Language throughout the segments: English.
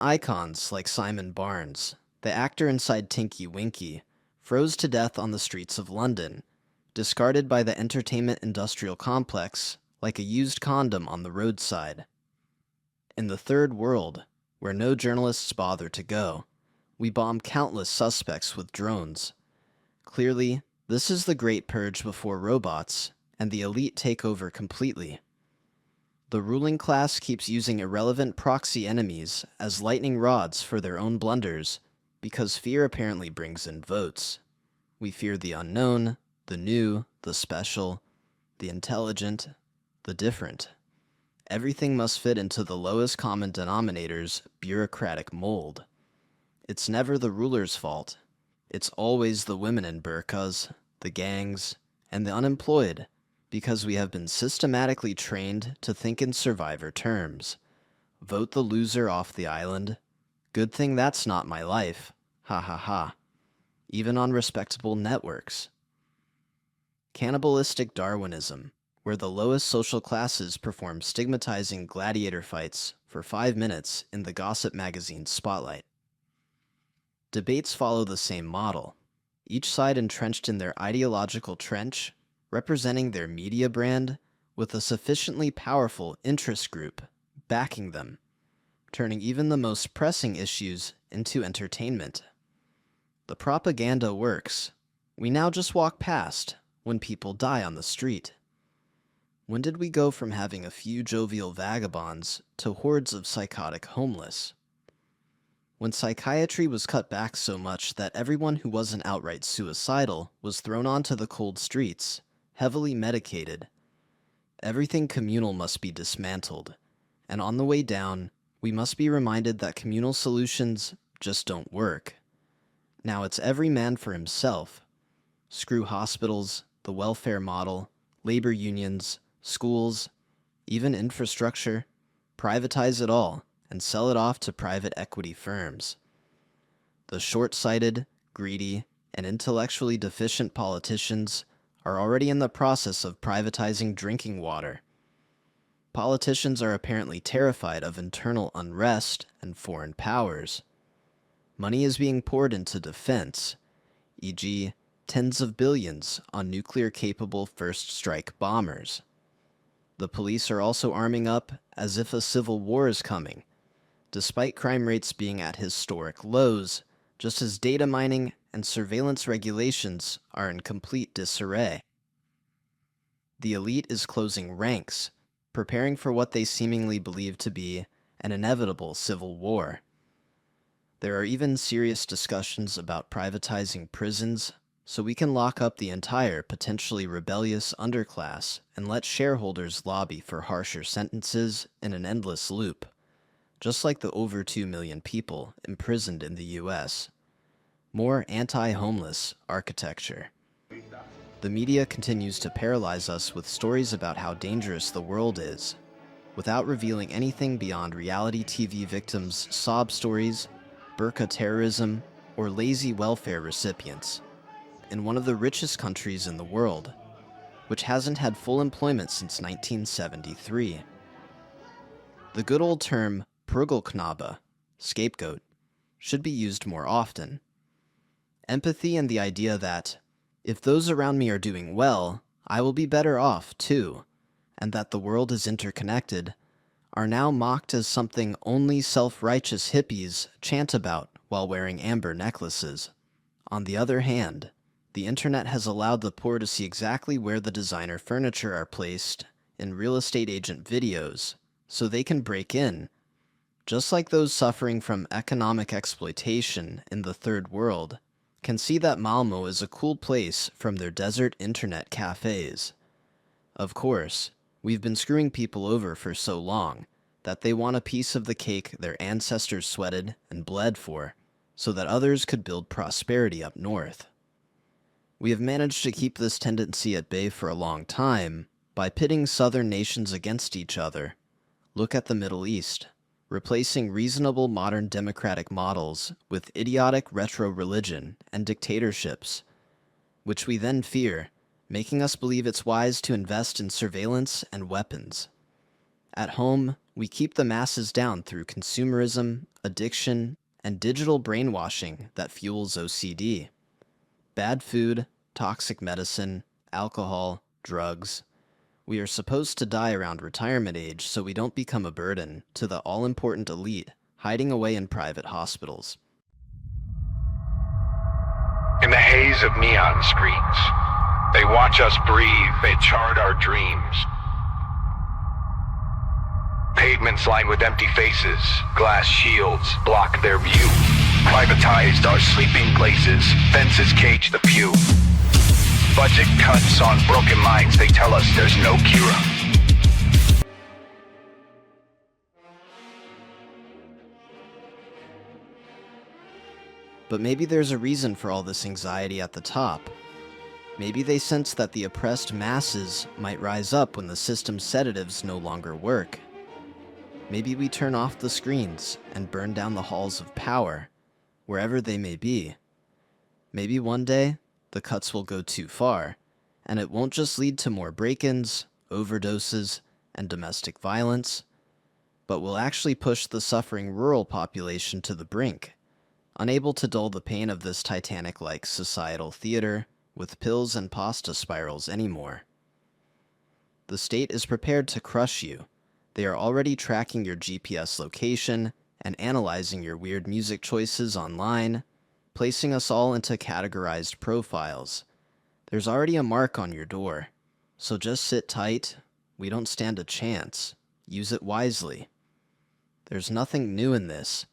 Icons like Simon Barnes, the actor inside Tinky Winky, froze to death on the streets of London, discarded by the entertainment industrial complex like a used condom on the roadside. In the third world, where no journalists bother to go, we bomb countless suspects with drones. Clearly, this is the great purge before robots, and the elite take over completely. The ruling class keeps using irrelevant proxy enemies as lightning rods for their own blunders, because fear apparently brings in votes. We fear the unknown, the new, the special, the intelligent, the different. Everything must fit into the lowest common denominator's bureaucratic mold. It's never the ruler's fault. It's always the women in burqas, the gangs, and the unemployed, because we have been systematically trained to think in survivor terms. Vote the loser off the island. Good thing that's not my life. Ha ha ha. Even on respectable networks. Cannibalistic Darwinism, where the lowest social classes perform stigmatizing gladiator fights for 5 minutes in the gossip magazine's spotlight. Debates follow the same model, each side entrenched in their ideological trench, representing their media brand with a sufficiently powerful interest group backing them, turning even the most pressing issues into entertainment. The propaganda works. We now just walk past when people die on the street. When did we go from having a few jovial vagabonds to hordes of psychotic homeless? When psychiatry was cut back so much that everyone who wasn't outright suicidal was thrown onto the cold streets, heavily medicated, everything communal must be dismantled, and on the way down, we must be reminded that communal solutions just don't work. Now it's every man for himself. Screw hospitals, the welfare model, labor unions, schools, even infrastructure. Privatize it all and sell it off to private equity firms. The short-sighted, greedy, and intellectually deficient politicians are already in the process of privatizing drinking water. Politicians are apparently terrified of internal unrest and foreign powers. Money is being poured into defense, e.g., tens of billions on nuclear-capable first-strike bombers. The police are also arming up as if a civil war is coming, despite crime rates being at historic lows, just as data mining and surveillance regulations are in complete disarray. The elite is closing ranks, preparing for what they seemingly believe to be an inevitable civil war. There are even serious discussions about privatizing prisons so we can lock up the entire potentially rebellious underclass and let shareholders lobby for harsher sentences in an endless loop, just like the over 2 million people imprisoned in the US. More anti-homeless architecture. The media continues to paralyze us with stories about how dangerous the world is, without revealing anything beyond reality TV victims' sob stories, burqa terrorism, or lazy welfare recipients. In one of the richest countries in the world, which hasn't had full employment since 1973. The good old term Prügelknabe, scapegoat, should be used more often. Empathy and the idea that, if those around me are doing well, I will be better off too, and that the world is interconnected, are now mocked as something only self-righteous hippies chant about while wearing amber necklaces. On the other hand, the internet has allowed the poor to see exactly where the designer furniture are placed in real estate agent videos, so they can break in. Just like those suffering from economic exploitation in the third world can see that Malmo is a cool place from their desert internet cafes. Of course, we've been screwing people over for so long that they want a piece of the cake their ancestors sweated and bled for, so that others could build prosperity up north. We have managed to keep this tendency at bay for a long time by pitting southern nations against each other. Look at the Middle East, replacing reasonable modern democratic models with idiotic retro-religion and dictatorships, which we then fear, making us believe it's wise to invest in surveillance and weapons. At home, We keep the masses down through consumerism, addiction, and digital brainwashing that fuels OCD. Bad food, toxic medicine, alcohol, drugs. We are supposed to die around retirement age so we don't become a burden to the all-important elite hiding away in private hospitals. In the haze of neon screens, they watch us breathe, they chart our dreams. Pavements lined with empty faces, glass shields block their view. Privatized our sleeping places, fences cage the pew. Budget cuts on broken minds, they tell us there's no cure. But maybe there's a reason for all this anxiety at the top. Maybe they sense that the oppressed masses might rise up when the system's sedatives no longer work. Maybe we turn off the screens and burn down the halls of power, wherever they may be. Maybe one day, the cuts will go too far, and it won't just lead to more break-ins, overdoses, and domestic violence, but will actually push the suffering rural population to the brink, unable to dull the pain of this Titanic-like societal theater with pills and pasta spirals anymore. The state is prepared to crush you. They are already tracking your GPS location and analyzing your weird music choices online, placing us all into categorized profiles. There's already a mark on your door, so just sit tight. We don't stand a chance. Use it wisely. There's nothing new in this.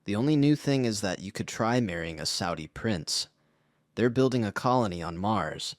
The only new thing is that you could try marrying a Saudi prince. They're building a colony on Mars.